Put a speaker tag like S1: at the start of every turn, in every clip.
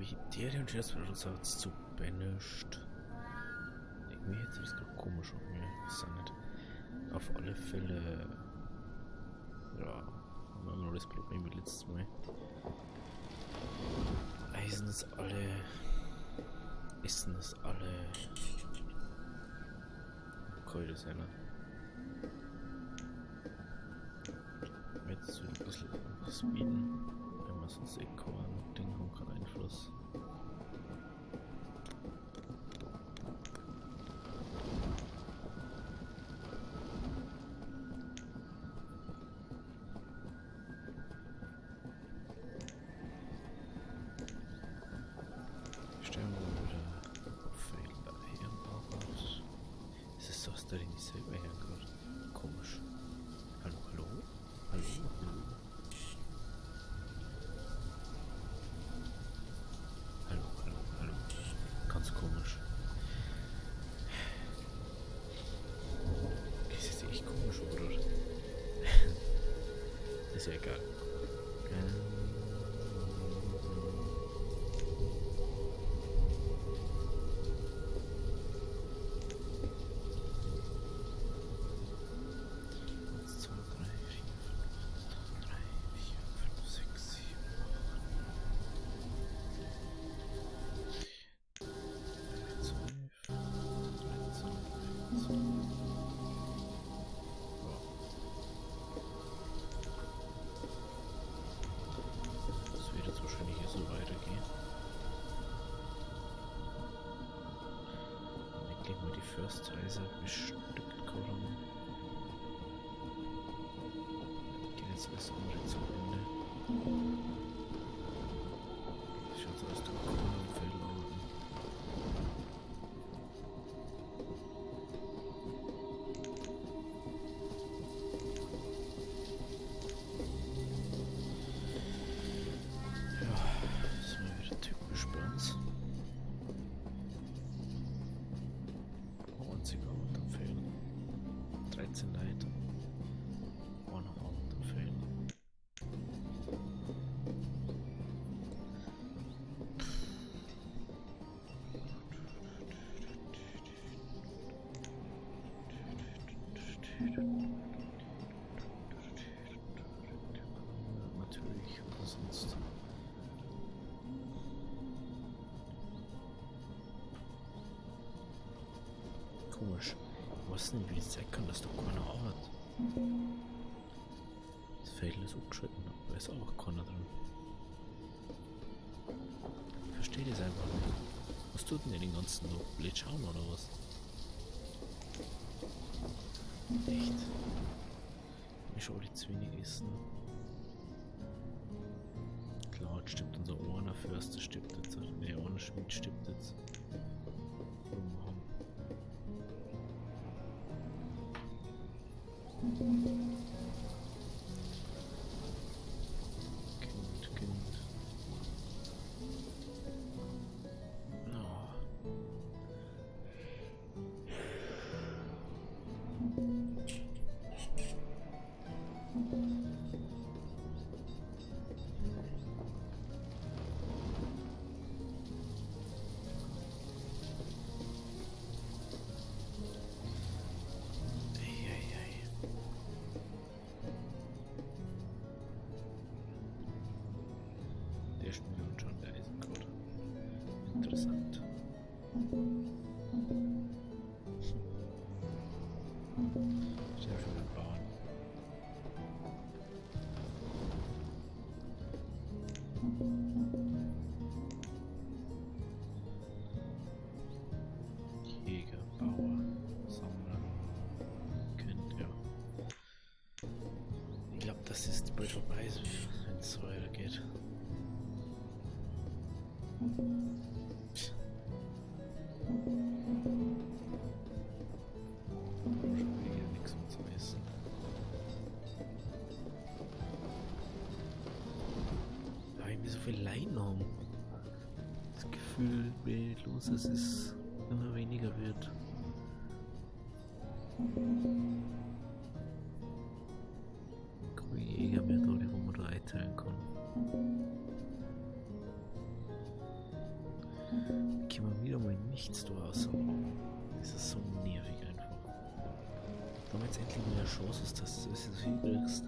S1: Habitäre und Schutzprodukts zu banished. Irgendwie hört sich das gerade komisch an mir. Ich weiß nicht. Auf alle Fälle. Ja, haben wir noch das Problem wie letztes Mal. Eisen ist alle. Essen ist alle. Kalt ist einer. Jetzt so ein bisschen speeden. Wenn wir sonst eh kein Ding haben, keinen Einfluss. Stellen wir wieder Fehler hier im Bauhaus. Ist es so, dass der nicht selber herkommt? Komisch. Hallo, hallo? Hallo, hallo? Hallo, hallo, hallo. Ganz komisch. Das ist echt komisch, oder? Ist ja egal. Das wird jetzt wahrscheinlich hier so weitergehen. Ich denke mal, die Förstreise bestückt kommen. Gehen jetzt alles andere zum Ende. Schaut so aus, da kommen wir Feld laufen. Natürlich, aber sonst. Komisch. Ich weiß nicht, wie es sein kann, dass da keiner arbeitet. Das Feld ist abgeschnitten, aber da ist auch keiner drin. Ich verstehe das einfach nicht. Was tut denn den ganzen Tag? Blöd schauen oder was? Echt? Ich schau die zu wenig essen. Klar, jetzt stirbt unser einer Förster, stirbt jetzt. Ne, einer Schmied stirbt jetzt. Kind. Oh. Der spielt uns schon der Eisenkot. Interessant. Sehr schön bauen. Jäger, Bauer, Sammler, Kind, ja. Ich glaube, das ist bald vorbei, wenn es so weitergeht. Schon wieder nichts mehr zum Essen. Da habe ich mir so viel Leiden haben. Das Gefühl, wie los es ist, immer weniger wird. Keine Jäger mehr da, die man da einteilen kann. nichts da aus. Das ist so nervig einfach. Da haben wir jetzt endlich mal eine Chance, dass du das so hinkriegst.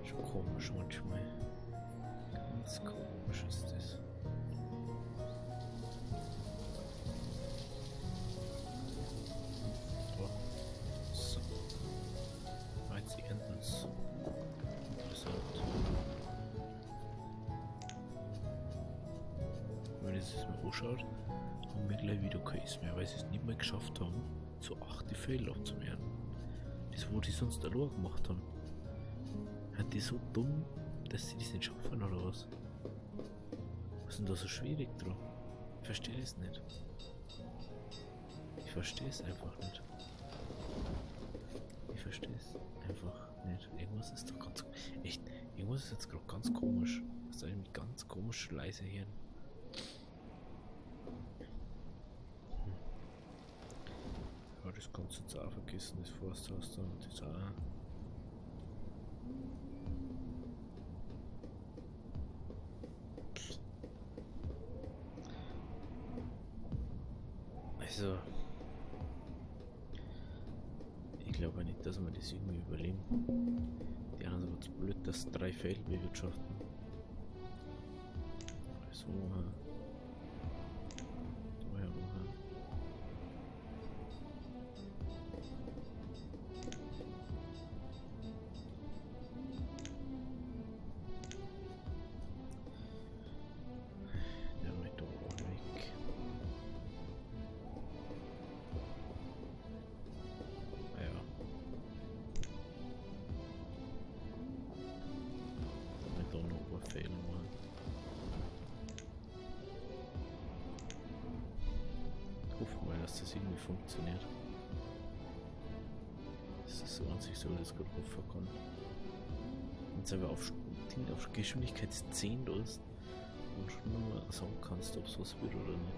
S1: Schon komisch manchmal. Ganz komisch ist das. So. Jetzt erstens. Interessant. Wenn ich das mal anschaut, haben wir gleich wieder kein Eis mehr, weil sie es nicht mehr geschafft haben, zu 8 Fehler abzuwehren. Das, wo die sonst allein gemacht haben. Sind die so dumm, dass sie das nicht schaffen oder was? Was ist denn da so schwierig dran? Ich verstehe es nicht. Ich verstehe es einfach nicht. Ich verstehe es einfach nicht. Irgendwas ist da ganz... Echt, irgendwas ist jetzt gerade ganz komisch. Das ist irgendwie ganz komisch leise hier. Ja, das kannst du jetzt auch vergessen, das Forsthaus da und das auch. Also, ich glaube nicht, dass wir das irgendwie überleben. Die anderen sind aber zu blöd, dass 3 Felder bewirtschaften. So, da herum. Der mit da oben weg. Ja. Damit da noch ein Fehler machen. Hoffen wir, dass das irgendwie funktioniert. Das ist so an sich so, dass gut hoffen kann. Wenn du aber auf Geschwindigkeit 10 tust und schon nur sagen kannst, ob es was wird oder nicht.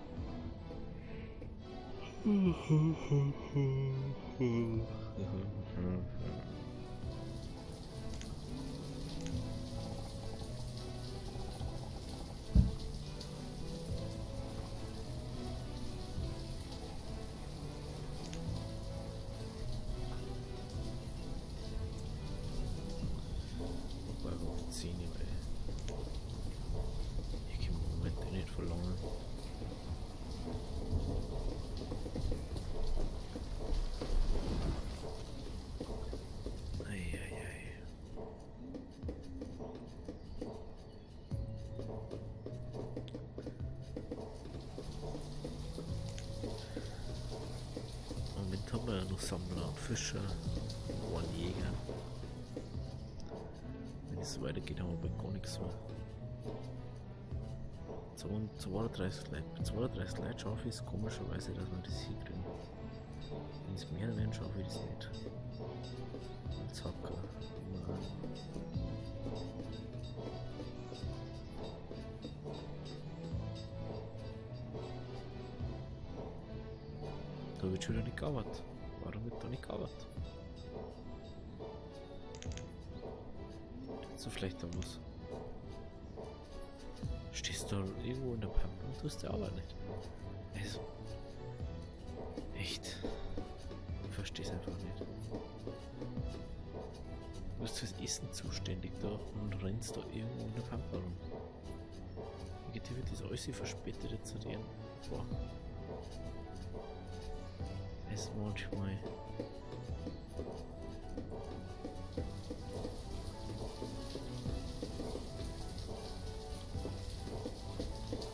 S1: Wobei wir auf 10, weil ich kann im Moment nicht verlangen. Eieiei. Im Moment haben wir ja noch Sammler und Fischer und Jäger. Wenn es so weitergeht, haben wir bald gar nichts mehr. 32 Leute. Bei 32 Leute schaffe ich es komischerweise, dass wir das hinkriegen. Wenn es mehr werden, schaffe ich das nicht. Als Hacker. Da wird schon wieder nicht gearbeitet. Warum wird da nicht gearbeitet? So vielleicht da was. Stehst du da irgendwo in der Pampe und tust die Arbeit nicht. Also. Echt. Ich verstehe es einfach nicht. Du bist fürs Essen zuständig da und rennst da irgendwo in der Pampe rum. Wie geht dir das alles verspätet jetzt zu dir? Boah. Es ist manchmal.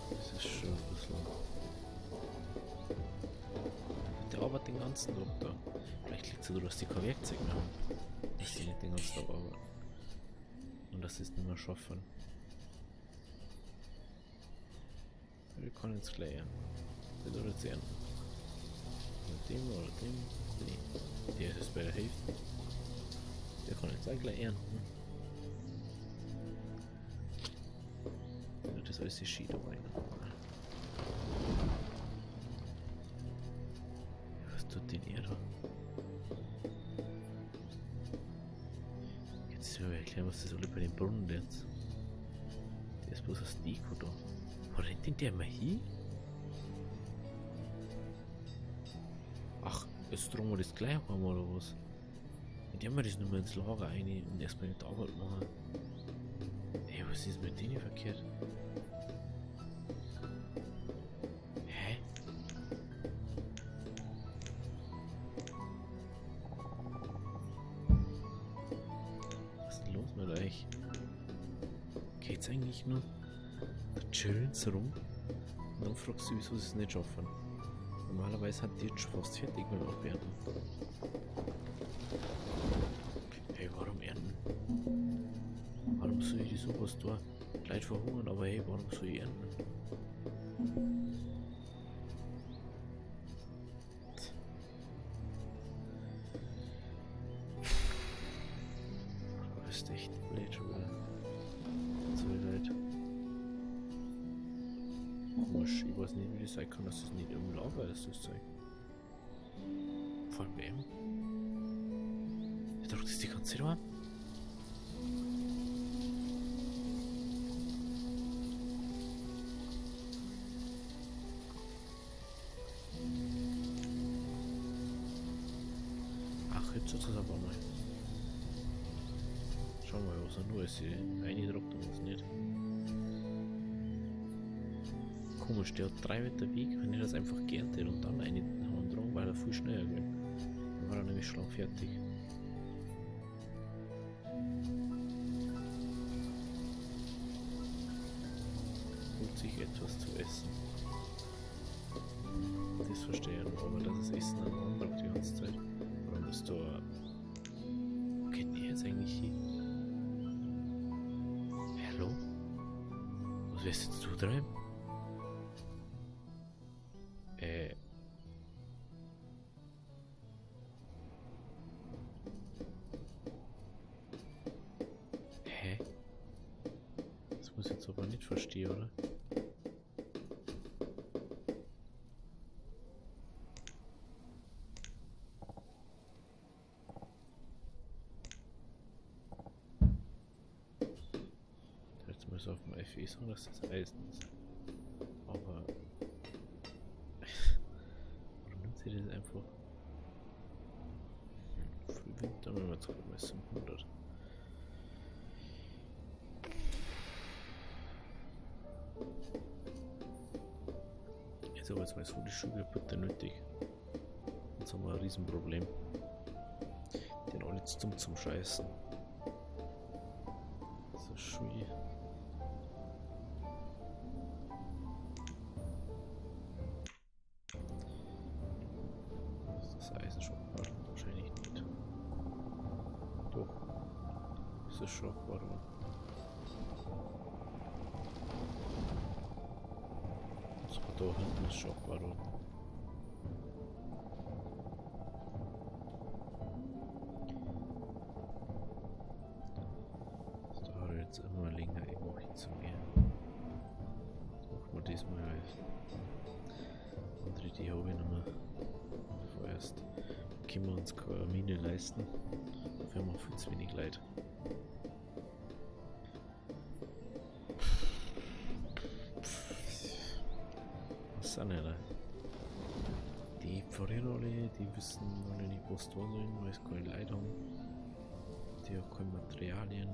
S1: Das ist schon ein bisschen. Der arbeitet den ganzen Tag da. Vielleicht liegt es daran, dass die kein Werkzeug mehr haben. Dass die nicht den ganzen Tag arbeiten. Und dass sie es nicht mehr schaffen. Wir können jetzt gleich reduzieren. Mit dem oder dem. Nee. Der ist bei der Hälfte. Der kann kann ich jetzt eigentlich ernten. Das alles ist Ski dabei. Was tut denn er da? Jetzt müssen wir erklären, was das alle bei den Brunnen jetzt. Der ist bloß ein Deko da. Wo rennt denn der mal hin? Ach, jetzt tragen wir das gleich einmal oder was? Indem wir das nur mal ins Lager rein und erstmal nicht die Arbeit machen. Ey, was ist mit denen verkehrt? Hä? Was ist denn los mit euch? Geht's eigentlich nur? Da chillen sie rum und dann fragst du, wieso sie es nicht schaffen. Normalerweise hat die jetzt schon fast fertig mit Abernten. Hey, warum ernten? Warum soll ich sowas tun? Leid verhungern, aber hey, warum soll ich ernten? Du bist echt blöd schon wieder. So leid. Komisch, ich weiß nicht, wie das sein kann, dass das nicht im Lager ist, das Zeug. Von wem? Der drückt das die ganze Zeit an. Ach, jetzt hat es aber mal. Schauen wir mal, was er nur ist. Eingedruckt und was nicht. Komisch, der hat 3 Meter Weg, wenn er das einfach geerntet und dann eine Hand dran, weil er viel schneller will. Dann war er nämlich schon fertig. Holt sich etwas zu essen. Das verstehe ich noch, aber das Essen an anbraucht die ganze Zeit. Warum ist da... Wo geht der jetzt eigentlich hin? Hallo? Was willst jetzt du treiben? Hä? Das muss ich jetzt aber nicht verstehen, oder? Jetzt muss ich auf dem FE sagen, dass das Eisen ist. Aber... warum nimmt sie das einfach? Frühwinter, wenn wir jetzt gerade mal 700. Jetzt aber jetzt mal so die Schuhe bitte nötig. Jetzt haben wir ein Riesenproblem. Die haben alle zu dumm zum Scheißen. So Schuhe. Ist das Eisenschockbad? Wahrscheinlich nicht. Doch. Ist das Schockbad, oder? So, da hinten ist Schockbad, oder? Das dauert jetzt immer länger, irgendwo hinzugehen. Machen wir diesmal als andere Idee habe ich noch mal. Vorerst können wir uns keine Mine leisten. Dafür haben wir viel zu wenig Leid. Was sind denn da? Die Pfarrer alle, die wissen alle nicht, was da sollen, weil sie keine Leid haben. Die haben keine Materialien.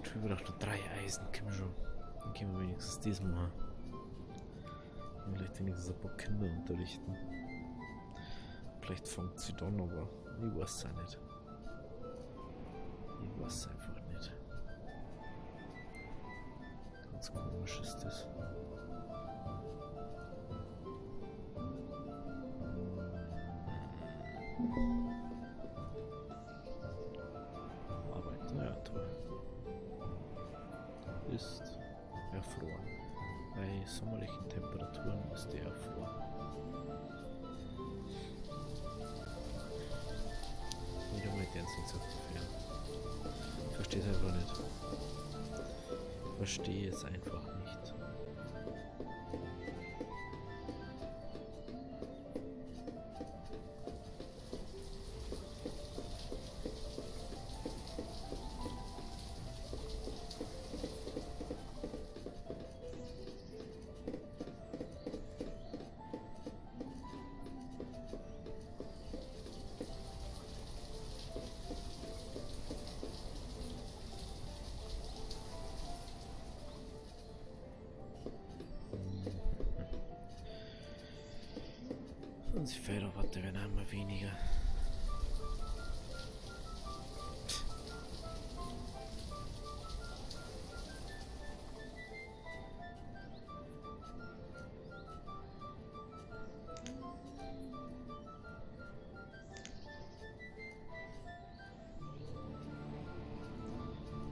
S1: Ich habe gedacht, 3 Eisen können schon. Dann können wir wenigstens das machen. Und vielleicht wenigstens ein paar Kinder unterrichten. Vielleicht fängt sie dann, aber ich weiß es auch nicht. Ich weiß es einfach nicht. Ganz komisch ist das. Arbeit, ja toll. Ist erfroren. Bei sommerlichen Temperaturen ist der erfroren. deren es nicht aktivieren. Ich verstehe es einfach nicht. Ich verstehe es einfach nicht. Und die Federwatte werden immer weniger.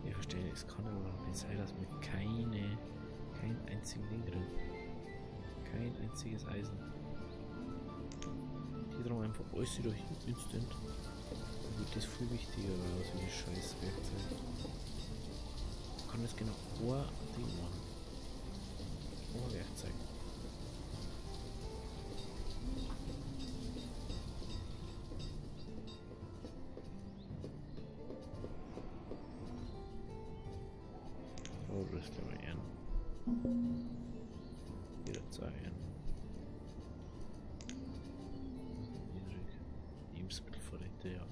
S1: Ich verstehe, es kann aber nicht sein, dass wir kein einzigen Ding drin. Kein einziges Eisen. Hier drum einfach alles wieder instant. Dann wird das viel wichtiger aus wie das scheiß Werkzeug. Ich kann das genau ein Ding machen. Ein Werkzeug. Oh, das ist aber ein. Wieder zeigen. Lebensmittelvorräte, ja.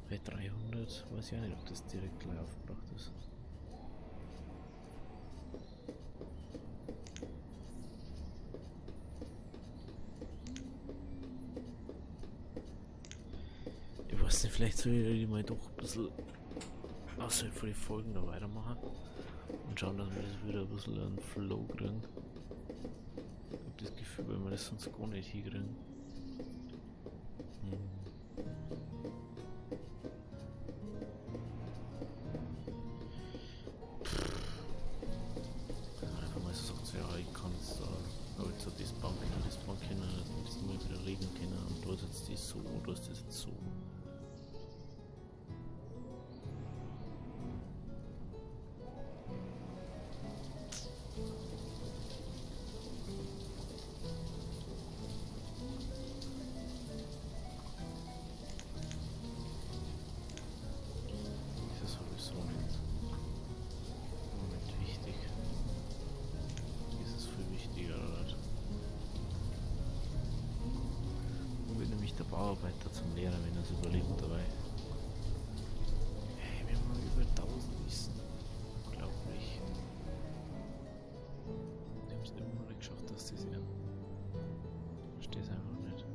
S1: Bei 300 weiß ich auch nicht, ob das direkt gleich aufgebracht ist. Ich weiß nicht, vielleicht soll ich mal doch ein bisschen außerhalb von den Folgen da weitermachen und schauen, dass wir das wieder ein bisschen einen Flow kriegen. Ich habe das Gefühl, weil wir das sonst gar nicht hinkriegen. Einfach mal so sagt, so, ja, ich kann jetzt da halt so das bauen können, dass wir das mal wieder regeln können und da ist jetzt das so, da ist das jetzt so. Der Bauarbeiter zum Lehrer, wenn er es überlebt dabei. Hey, wir haben über 1000 Wissen. Unglaublich. Die haben es immer noch nicht geschafft, dass die sehen. Ich verstehe es einfach nicht.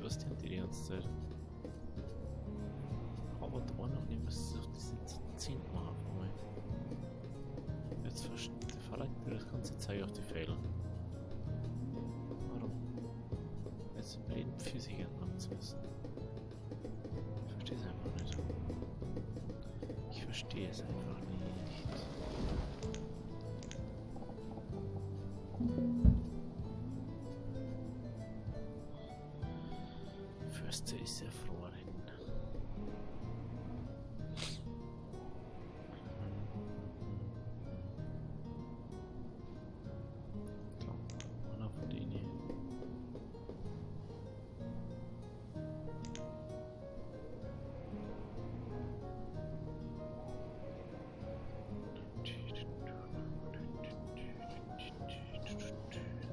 S1: Was denn die ganze Zeit? Aber da noch nicht, müssen sie doch diesen 10 machen von mir. Jetzt verlangt mir das ganze Zeug auf die Fehler. Zum Leben Physik entnommen zu müssen. Ich verstehe es einfach nicht. Ich verstehe es einfach nicht. Förster ist erfroren.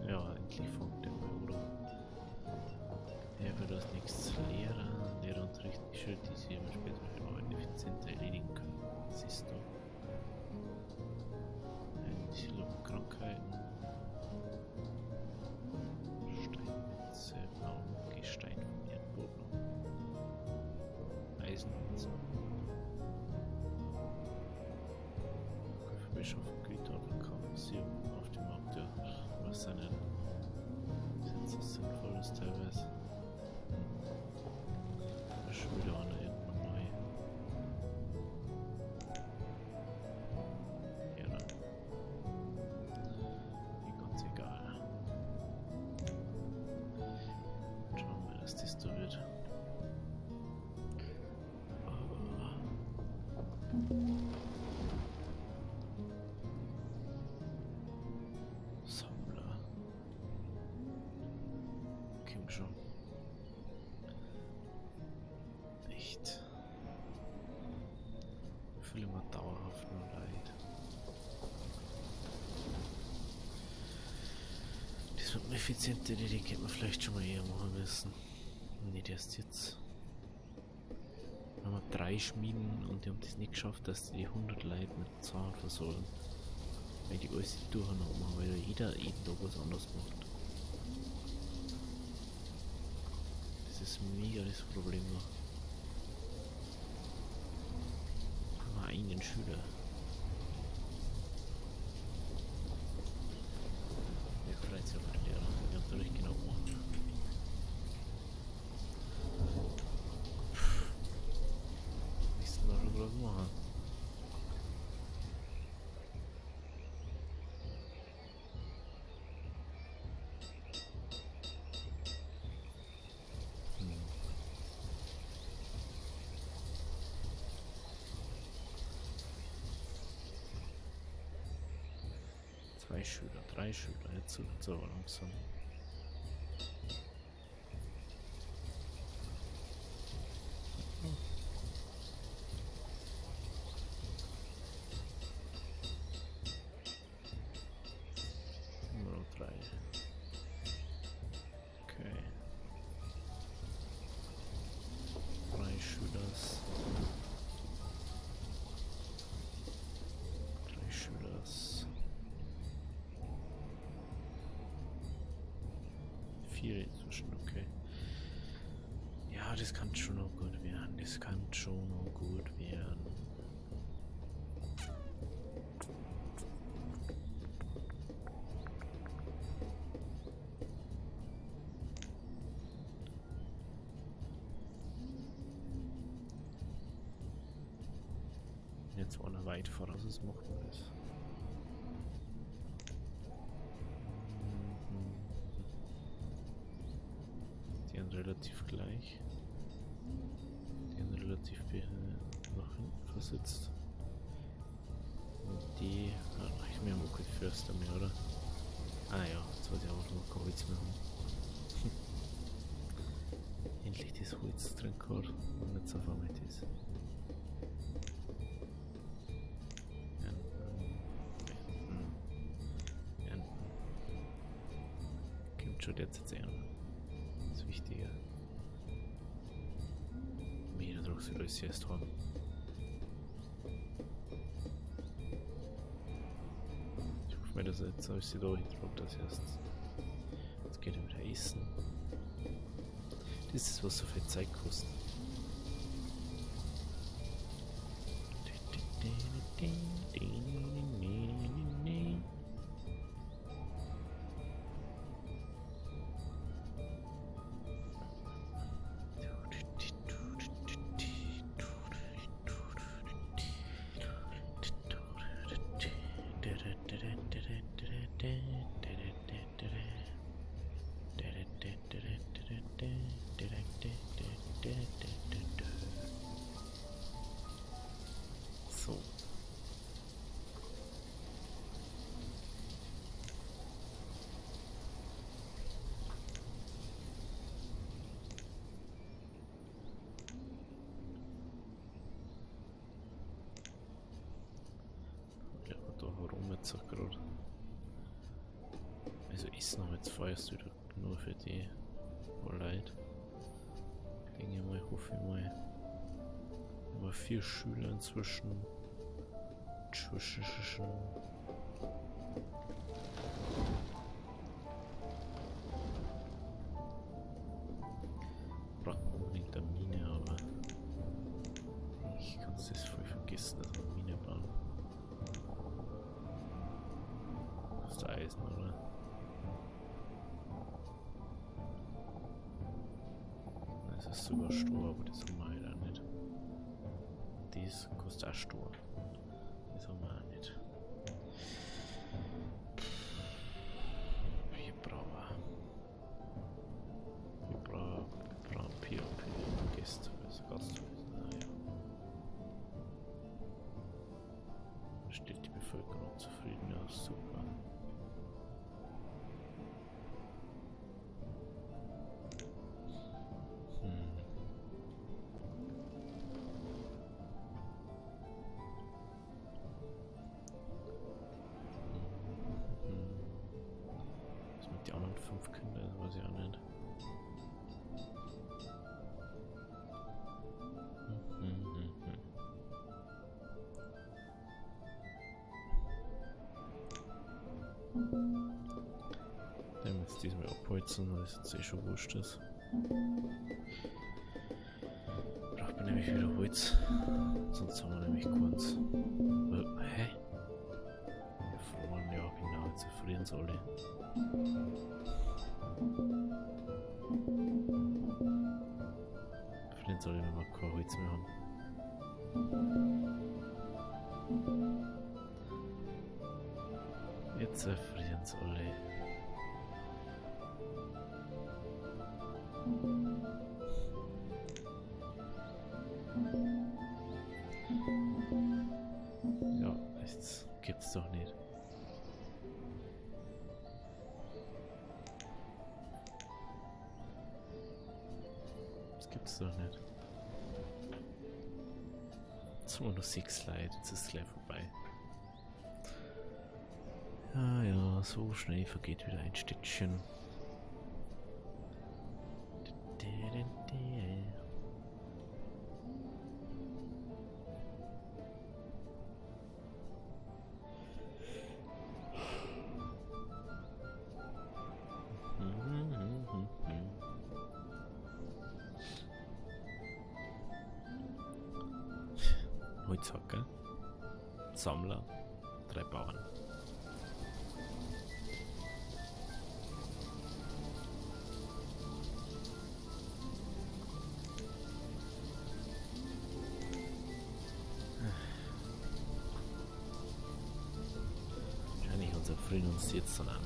S1: Ja, endlich fängt der mal, oder? Er wird das nichts lehren, schon. Echt. Ich fühle immer dauerhaft nur leid. Das wird eine effiziente Idee, die hätte man vielleicht schon mal eher machen müssen. Nicht erst jetzt. Wir haben 3 Schmieden und die haben das nicht geschafft, dass die 100 Leute mit Zahlen versorgen. Weil die alles durcheinander machen, weil jeder jeden Tag was anderes macht. Das ist mega das Problem noch. Wir haben einen Schüler. Der freut sich auf den Lehrer, der Unterricht genau macht. Was schon gerade machen? Zwei Schüler, 3 Schüler, jetzt wird es aber langsam. Nummer 3. Okay. 3 Schülers. 3 Schülers. 4 inzwischen, okay. Ja, das kann schon noch gut werden. Das kann schon noch gut werden. Jetzt war er weit voraus, das macht man das. Die sind relativ gleich. Die sind relativ nach hinten versetzt. Und die reicht mir am okay Förster mehr, oder? Ah ja, jetzt wollte ich auch noch kein Holz mehr haben. Endlich das Holz drin gehabt und nicht so viel mit ist. Schon jetzt sehen. Das ist wichtiger. Mehr Druck soll ich erst haben. Ich hoffe mir, dass jetzt alles da hindruckt, das erst. Jetzt geht er wieder essen. Das ist was so viel Zeit kostet. So. Ja, da warum jetzt so gerade? Also ist noch jetzt feierst du nur für die Leute. Denke ich mal, hoffe ich mal. Aber 4 Schüler inzwischen. Braucht man unbedingt eine Mine, aber ich kann es das voll vergessen, dass wir eine Mine bauen. Das ist der Eisen, oder? Das ist sogar Stroh, aber das haben wir halt auch nicht. Das kostet auch Stroh. Das haben wir auch nicht. Wir brauchen PvP Gäste, also Gastwesen. Naja. Da steht die Bevölkerung zufrieden aus, super. 5 Kinder, das weiß ich auch nicht. Den jetzt diesmal abholzen, weil es jetzt eh schon wurscht ist. Braucht man nämlich wieder Holz, sonst haben wir nämlich keins. Hä? Wir frieren, ja genau, jetzt frieren sie alle. Frieren sie alle, wenn wir kein Holz mehr haben. Jetzt frieren sie alle. Ja, das gibt's doch nicht. Das gibt's doch nicht. Jetzt haben wir noch 6 Leute, jetzt ist es gleich vorbei. Ja, ja, so schnell vergeht wieder ein Stückchen. Holzhacker, Sammler, 3 Bauern. Wahrscheinlich unser Freund uns jetzt dann an.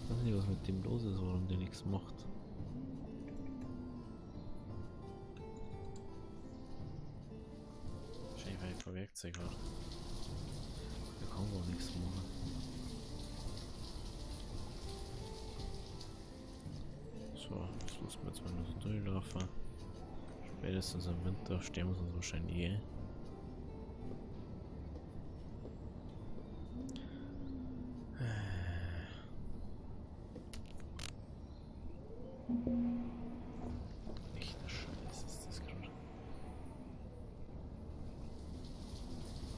S1: Ich weiß nicht, was mit dem los ist, warum der nichts macht. Wahrscheinlich, weil ich kein Werkzeug habe. Der kann gar nichts machen. So, das lassen wir jetzt mal nur so durchlaufen. Spätestens im Winter stehen wir uns wahrscheinlich eh. Echter Scheiß ist das gerade.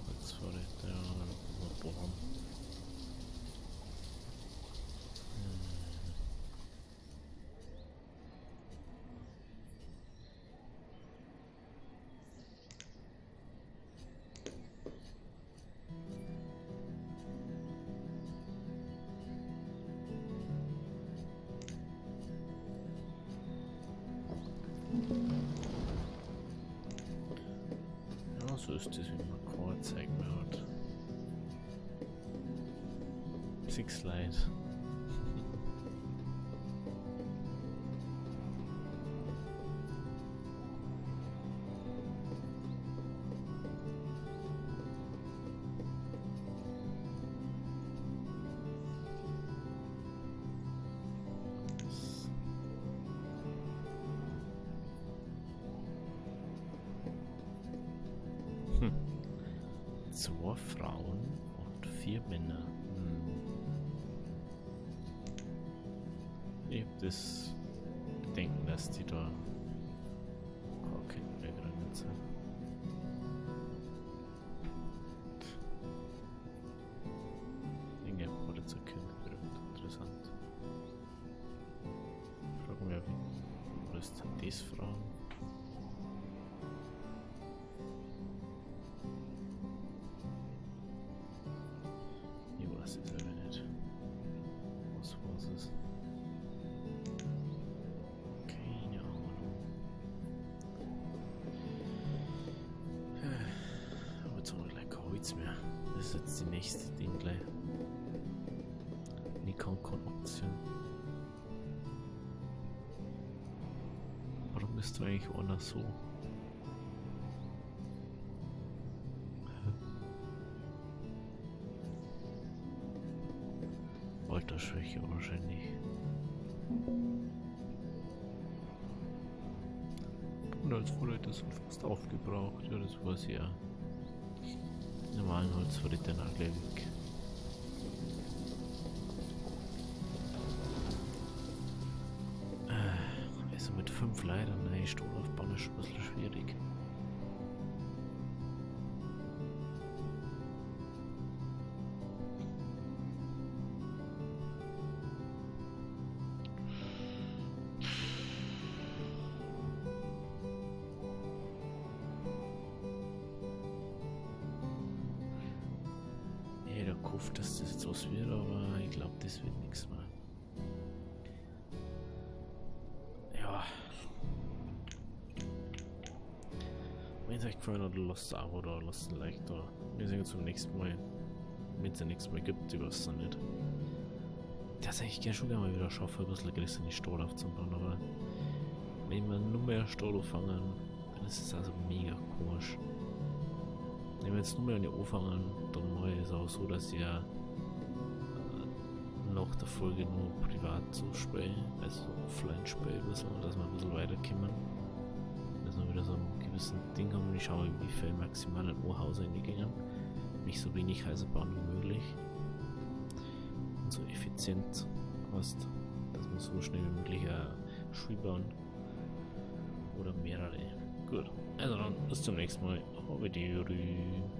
S1: Jetzt war der mal bohren. Ja, so ist das, wie man kein Zeug mehr hat. 6 Leute. Hm. 2 Frauen und 4 Männer. Ich hab das Bedenken, dass die da gar Kinder mehr gegründet sind. Dinge wurde zur Kind gegründet. Interessant. Fragen wir, wo ist denn das Frauen? Ich weiß es aber nicht. Was es? Keine Ahnung. Aber jetzt haben wir gleich kein Holz mehr. Das ist jetzt die nächste Ding gleich. Nikon-Option. Warum bist du eigentlich einer so? Altersschwäche wahrscheinlich. Und als Vorräter sind fast aufgebraucht. Ja, das weiß ich ja. Die normalen Holzvorräte dann auch gleich weg. leider nein, Stall aufbauen ist schon ein bisschen schwierig. Jeder hofft, dass das jetzt was wird, aber ich glaube, das wird nichts mehr. Ja. Wenn es euch gefallen hat, lasst ein Abo da, lasst ein Like da. Wir sehen uns beim nächsten Mal. Wenn es ein nächstes Mal gibt, ich weiß es nicht. Das eigentlich gerne schon gerne mal wieder schaffen, ein bisschen größere Stall aufzubauen, aber wenn wir nur mehr Stall fangen, dann ist es also mega komisch. Wenn wir jetzt nur mehr an die anfangen, dann mache ich es auch so, dass ich nach der Folge nur privat so spiele, also offline spiele, dass wir ein bisschen weiterkommen. Dass wir wieder so ein gewissen Ding haben und ich schaue, wie viel maximal in Ohrhause reingehen. Nicht so wenig Häuser bauen wie möglich. Und so effizient hast, dass wir so schnell wie möglich eine Schule bauen. Oder mehrere. Gut, also dann bis zum nächsten Mal. Auf Wiedersehen.